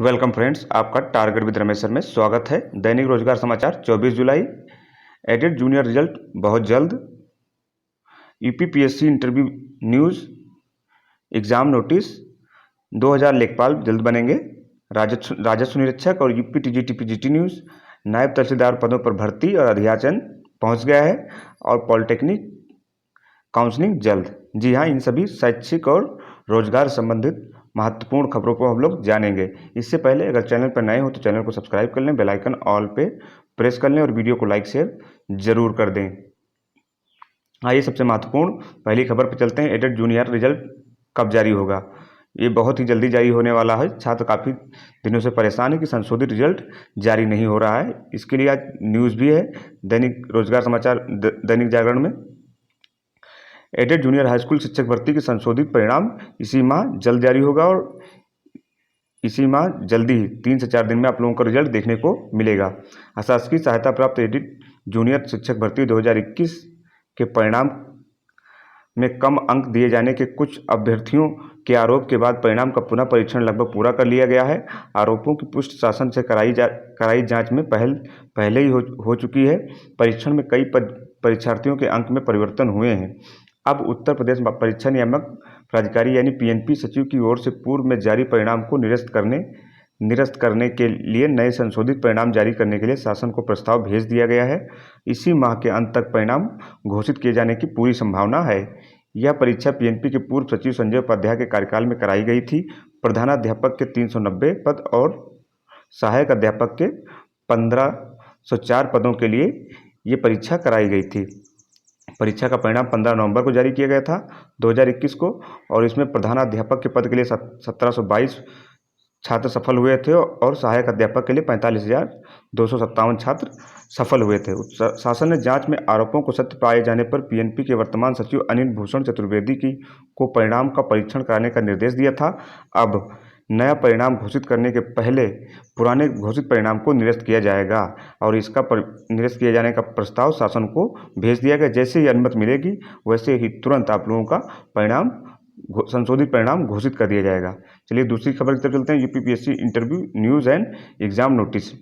Welcome friends, आपका target with Ramesh sir में स्वागत है। दैनिक रोजगार समाचार 24 जुलाई। एडेड जूनियर रिजल्ट बहुत जल्द। UPPSC interview news, exam notice. 2000 लेखपाल जल्द बनेंगे। राजस्व निरीक्षक और यूपी टीजीटी पीजीटी न्यूज़। नायब तहसीलदार पदों पर भर्ती और अध्याचन पहुंच गया है। और पॉलिटेक्निक काउंसलिंग जल्द। जी हाँ, इन सभी शैक्षिक और रोजगार संबंधित महत्वपूर्ण खबरों को हम लोग जानेंगे। इससे पहले अगर चैनल पर नए हो तो चैनल को सब्सक्राइब कर लें, बेल आइकन ऑल पे प्रेस कर लें और वीडियो को लाइक शेयर जरूर कर दें। आइए सबसे महत्वपूर्ण पहली खबर पर चलते हैं। एडेड जूनियर रिजल्ट कब जारी होगा? ये बहुत ही जल्दी जारी होने वाला है। छात्र काफ़ी दिनों से परेशान है कि संशोधित रिजल्ट जारी नहीं हो रहा है। इसके लिए आज न्यूज़ भी है दैनिक रोजगार समाचार दैनिक जागरण में। एडेड जूनियर हाई स्कूल शिक्षक भर्ती के संशोधित परिणाम इसी माह जल्द जारी होगा और इसी माह जल्दी ही 3 से 4 दिन में आप लोगों को रिजल्ट देखने को मिलेगा। अशासकीय सहायता प्राप्त एडेड जूनियर शिक्षक भर्ती 2021 के परिणाम में कम अंक दिए जाने के कुछ अभ्यर्थियों के आरोप के बाद परिणाम का पुनः परीक्षण लगभग पूरा कर लिया गया है। आरोपों की पुष्टि शासन से कराई जांच में पहले ही हो चुकी है। परीक्षण में कई परीक्षार्थियों के अंक में परिवर्तन हुए हैं। अब उत्तर प्रदेश परीक्षा नियामक प्राधिकारी यानी पीएनपी सचिव की ओर से पूर्व में जारी परिणाम को निरस्त करने के लिए नए संशोधित परिणाम जारी करने के लिए शासन को प्रस्ताव भेज दिया गया है। इसी माह के अंत तक परिणाम घोषित किए जाने की पूरी संभावना है। यह परीक्षा पीएनपी के पूर्व सचिव संजय उपाध्याय के कार्यकाल में कराई गई थी। प्रधानाध्यापक के 390 पद और सहायक अध्यापक के 1504 पदों के लिए ये परीक्षा कराई गई थी। परीक्षा का परिणाम 15 नवंबर को जारी किया गया था 2021 को, और इसमें प्रधानाध्यापक के पद के लिए 1722 छात्र सफल हुए थे और सहायक अध्यापक के लिए 45,257 छात्र सफल हुए थे। शासन ने जांच में आरोपों को सत्य पाए जाने पर पीएनपी के वर्तमान सचिव अनिल भूषण चतुर्वेदी को परिणाम का परीक्षण कराने का निर्देश दिया था। अब नया परिणाम घोषित करने के पहले पुराने घोषित परिणाम को निरस्त किया जाएगा और इसका निरस्त किए जाने का प्रस्ताव शासन को भेज दिया गया। जैसे ही अनुमति मिलेगी वैसे ही तुरंत आप लोगों का संशोधित परिणाम घोषित कर दिया जाएगा। चलिए दूसरी खबर की तरफ चलते हैं। UPPSC interview news and exam notice.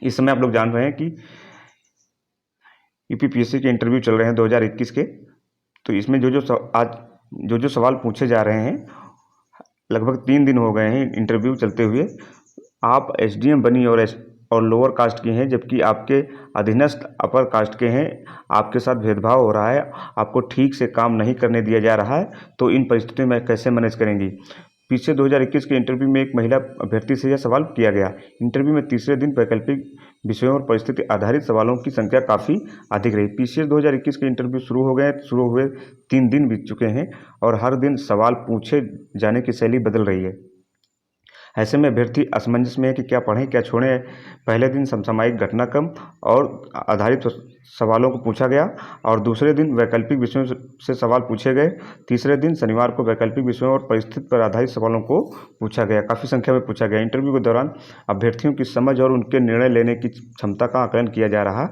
इस समय आप लोग जान रहे हैं कि यूपीपीएससी के इंटरव्यू चल रहे हैं 2021 के। तो इसमें जो सवाल पूछे जा रहे हैं, लगभग 3 दिन हो गए हैं इंटरव्यू चलते हुए। आप एसडीएम बनी और लोअर कास्ट की हैं, जबकि आपके अधीनस्थ अपर कास्ट के हैं। आपके साथ भेदभाव हो रहा है, आपको ठीक से काम नहीं करने दिया जा रहा है। तो इन परिस्थितियों में कैसे मैनेज करेंगी? पीछे 2021 के इंटरव्यू में एक महिला अभ्यर्थी से यह सवाल किया गया। इंटरव्यू में तीसरे दिन वैकल्पिक विषयों और परिस्थिति आधारित सवालों की संख्या काफ़ी अधिक रही। पीछे 2021 के इंटरव्यू शुरू हुए 3 दिन बीत चुके हैं और हर दिन सवाल पूछे जाने की शैली बदल रही है। ऐसे में अभ्यर्थी असमंजस में है कि क्या पढ़ें क्या छोड़ें। पहले दिन समसामयिक घटनाक्रम और आधारित सवालों को पूछा गया और दूसरे दिन वैकल्पिक विषयों से सवाल पूछे गए। तीसरे दिन शनिवार को वैकल्पिक विषयों और परिस्थिति पर आधारित सवालों को पूछा गया, काफ़ी संख्या में पूछा गया। इंटरव्यू के दौरान अभ्यर्थियों की समझ और उनके निर्णय लेने की क्षमता का आकलन किया जा रहा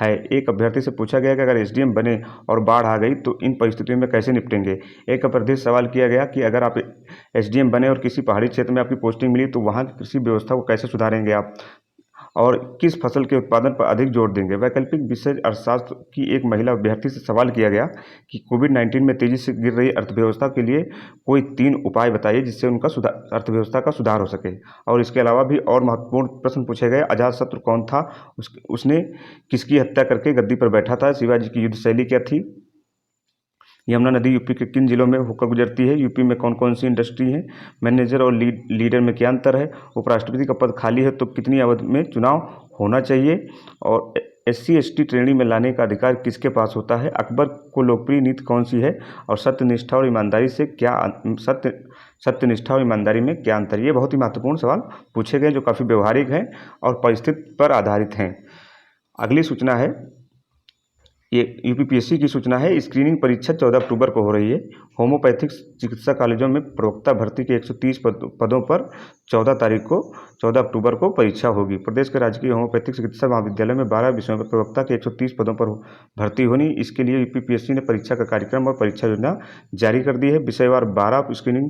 है। एक अभ्यर्थी से पूछा गया कि अगर एसडीएम बने और बाढ़ आ गई तो इन परिस्थितियों में कैसे निपटेंगे। एक अभ्यर्थी से सवाल किया गया कि अगर आप एसडीएम बने और किसी पहाड़ी क्षेत्र में आपकी पोस्टिंग मिली तो वहाँ की कृषि व्यवस्था को कैसे सुधारेंगे आप और किस फसल के उत्पादन पर अधिक जोर देंगे। वैकल्पिक विषय अर्थशास्त्र की एक महिला अभ्यर्थी से सवाल किया गया कि कोविड-19 में तेजी से गिर रही अर्थव्यवस्था के लिए कोई 3 उपाय बताइए जिससे उनका अर्थव्यवस्था का सुधार हो सके। और इसके अलावा भी और महत्वपूर्ण प्रश्न पूछे गए। अजातशत्रु कौन था, उसने किसकी हत्या करके गद्दी पर बैठा था, शिवाजी की युद्ध शैली क्या थी, यमुना नदी यूपी के किन जिलों में होकर गुजरती है, यूपी में कौन कौन सी इंडस्ट्री है, मैनेजर और लीडर में क्या अंतर है, उपराष्ट्रपति का पद खाली है तो कितनी अवधि में चुनाव होना चाहिए, और एससी एसटी श्रेणी में लाने का अधिकार किसके पास होता है, अकबर को लोकप्रिय नीति कौन सी है, और सत्यनिष्ठा और ईमानदारी में क्या अंतर। ये बहुत ही महत्वपूर्ण सवाल पूछे गए जो काफ़ी व्यवहारिक हैं और परिस्थिति पर आधारित हैं। अगली सूचना है, ये यूपीपीएससी की सूचना है। स्क्रीनिंग परीक्षा 14 अक्टूबर को हो रही है। होम्योपैथिक चिकित्सा कॉलेजों में प्रवक्ता भर्ती के 130 पदों पर 14 अक्टूबर को परीक्षा होगी। प्रदेश के राजकीय होम्योपैथिक चिकित्सा महाविद्यालय में 12 विषयों पर प्रवक्ता के 130 पदों पर भर्ती होनी। इसके लिए यूपीपीएससी ने परीक्षा का कार्यक्रम और परीक्षा योजना जारी कर दी है। विषयवार 12 स्क्रीनिंग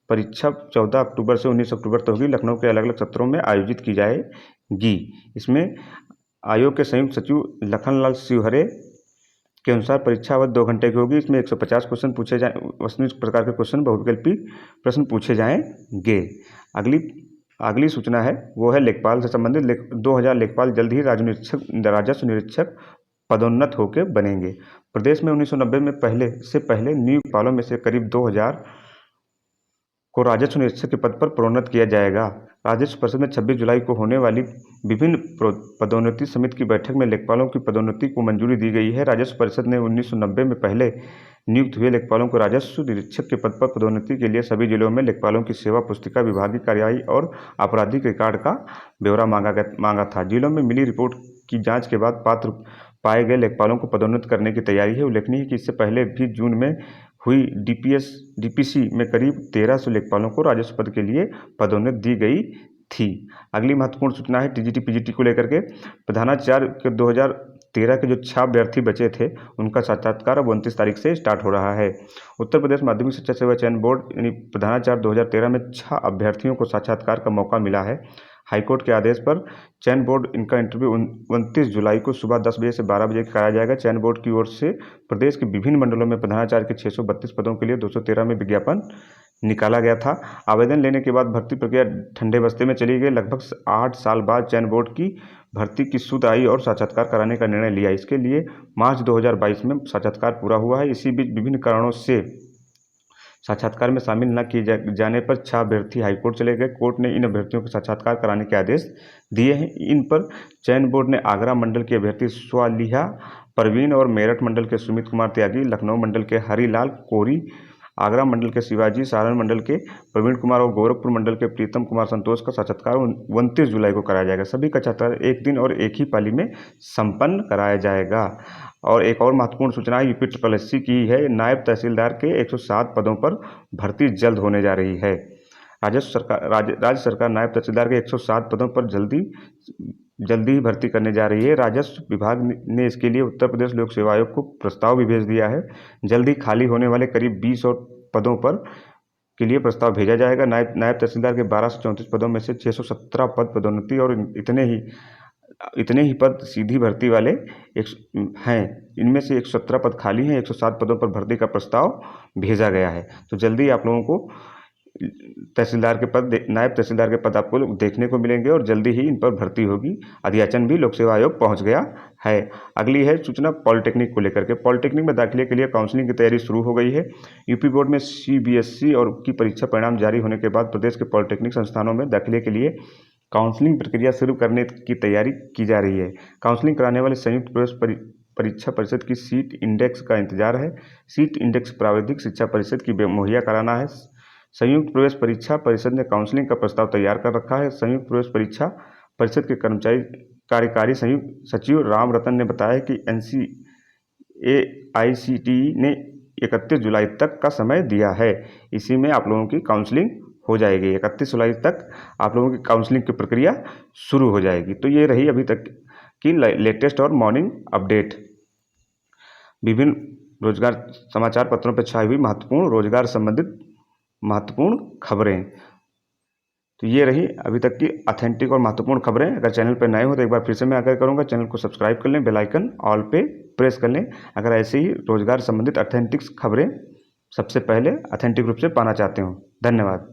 परीक्षा 14 अक्टूबर से 19 अक्टूबर तक होगी। लखनऊ के अलग अलग सत्रों में आयोजित की जाएगी। इसमें आयोग के संयुक्त सचिव लखनलाल शिवहरे के अनुसार परीक्षा अवधि 2 घंटे की होगी। इसमें 150 क्वेश्चन पूछे जाए, वस्तुनिष्ठ प्रकार के क्वेश्चन बहुविकल्पी प्रश्न पूछे जाएंगे। अगली सूचना है वो है लेखपाल से संबंधित। 2000 लेखपाल जल्द ही राजस्व निरीक्षक पदोन्नत होकर बनेंगे। प्रदेश में 1990 में पहले नियुक्त पालों में से करीब 2000 को राजस्व निरीक्षक के पद पर प्रोन्नत किया जाएगा। राजस्व परिषद में 26 जुलाई को होने वाली विभिन्न पदोन्नति समिति की बैठक में लेखपालों की पदोन्नति को मंजूरी दी गई है। राजस्व परिषद ने 1990 में पहले नियुक्त हुए लेखपालों को राजस्व निरीक्षक के पद पर पदोन्नति के लिए सभी जिलों में लेखपालों की सेवा पुस्तिका, विभागीय कार्यवाही और आपराधिक रिकॉर्ड का ब्यौरा मांगा था। जिलों में मिली रिपोर्ट की जाँच के बाद पात्र पाए गए लेखपालों को पदोन्नत करने की तैयारी है। उल्लेखनीय है कि इससे पहले भी जून में हुई डीपीसी में करीब 1300 लेखपालों को राजस्व पद के लिए पदोन्नति दी गई थी। अगली महत्वपूर्ण सूचना है टीजीटी पीजीटी को लेकर के। प्रधानाचार्य के 2013 के जो 6 अभ्यर्थी बचे थे उनका साक्षात्कार अब 29 तारीख से स्टार्ट हो रहा है। उत्तर प्रदेश माध्यमिक शिक्षा सेवा चयन बोर्ड यानी प्रधानाचार्य 2013 में 6 अभ्यर्थियों को साक्षात्कार का मौका मिला है। हाईकोर्ट के आदेश पर चयन बोर्ड इनका इंटरव्यू 29 जुलाई को सुबह 10 बजे से 12 बजे कराया जाएगा। चयन बोर्ड की ओर से प्रदेश के विभिन्न मंडलों में प्रधानाचार्य के 632 पदों के लिए 213 में विज्ञापन निकाला गया था। आवेदन लेने के बाद भर्ती प्रक्रिया ठंडे बस्ते में चली गई। लगभग 8 साल बाद चयन बोर्ड की भर्ती की सुध आई और साक्षात्कार कराने का निर्णय लिया। इसके लिए मार्च 2022 में साक्षात्कार पूरा हुआ है। इसी बीच विभिन्न कारणों से साक्षात्कार में शामिल न किए जाने पर 6 अभ्यर्थी हाईकोर्ट चले गए। कोर्ट ने इन अभ्यर्थियों को साक्षात्कार कराने के आदेश दिए हैं। इन पर चयन बोर्ड ने आगरा मंडल के अभ्यर्थी स्वालिहा परवीन और मेरठ मंडल के सुमित कुमार त्यागी, लखनऊ मंडल के हरिलाल कोरी, आगरा मंडल के शिवाजी, सारण मंडल के प्रवीण कुमार और गोरखपुर मंडल के प्रीतम कुमार संतोष का साक्षात्कार 29 जुलाई को कराया जाएगा। सभी का साक्षात्कार एक दिन और एक ही पाली में संपन्न कराया जाएगा। और एक और महत्वपूर्ण सूचना यूपी SSSC की है। नायब तहसीलदार के 107 पदों पर भर्ती जल्द होने जा रही है। राज्य सरकार नायब तहसीलदार के 107 पदों पर जल्दी ही भर्ती करने जा रही है। राजस्व विभाग ने इसके लिए उत्तर प्रदेश लोक सेवा आयोग को प्रस्ताव भी भेज दिया है। जल्द ही खाली होने वाले करीब 20 और पदों पर के लिए प्रस्ताव भेजा जाएगा। नायब तहसीलदार के 12 से 34 पदों में से 617 पद पदोन्नति और इतने ही पद सीधी भर्ती वाले हैं। इनमें से 117 पद खाली हैं। 107 पदों पर भर्ती का प्रस्ताव भेजा गया है। तो जल्दी आप लोगों को नायब तहसीलदार के पद आपको देखने को मिलेंगे और जल्दी ही इन पर भर्ती होगी। अध्याचन भी लोक सेवा आयोग पहुंच गया है। अगली है सूचना पॉलिटेक्निक को लेकर के। पॉलिटेक्निक में दाखिले के लिए काउंसलिंग की तैयारी शुरू हो गई है। यूपी बोर्ड में CBSE और की परीक्षा परिणाम जारी होने के बाद प्रदेश के पॉलिटेक्निक संस्थानों में दाखिले के लिए काउंसलिंग प्रक्रिया शुरू करने की तैयारी की जा रही है। काउंसलिंग कराने वाले संयुक्त प्रवेश परीक्षा परिषद की सीट इंडेक्स का इंतजार है। सीट इंडेक्स प्राविधिक शिक्षा परिषद की मुहैया कराना है। संयुक्त प्रवेश परीक्षा परिषद ने काउंसलिंग का प्रस्ताव तैयार कर रखा है। संयुक्त प्रवेश परीक्षा परिषद के कार्यकारी संयुक्त सचिव राम रतन ने बताया कि NCAICTE ने 31 जुलाई तक का समय दिया है। इसी में आप लोगों की काउंसलिंग हो जाएगी। 31 जुलाई तक आप लोगों की काउंसलिंग की प्रक्रिया शुरू हो जाएगी। तो ये रही अभी तक की लेटेस्ट और मॉर्निंग अपडेट। विभिन्न रोजगार समाचार पत्रों पर छाई हुई महत्वपूर्ण रोजगार संबंधित महत्वपूर्ण खबरें। तो ये रही अभी तक की ऑथेंटिक और महत्वपूर्ण खबरें। अगर चैनल पर नए हो तो एक बार फिर से मैं आग्रह करूंगा, चैनल को सब्सक्राइब कर लें, बेल आइकन ऑल पे प्रेस कर लें। अगर ऐसे ही रोजगार संबंधित ऑथेंटिक खबरें सबसे पहले ऑथेंटिक रूप से पाना चाहते हो। धन्यवाद।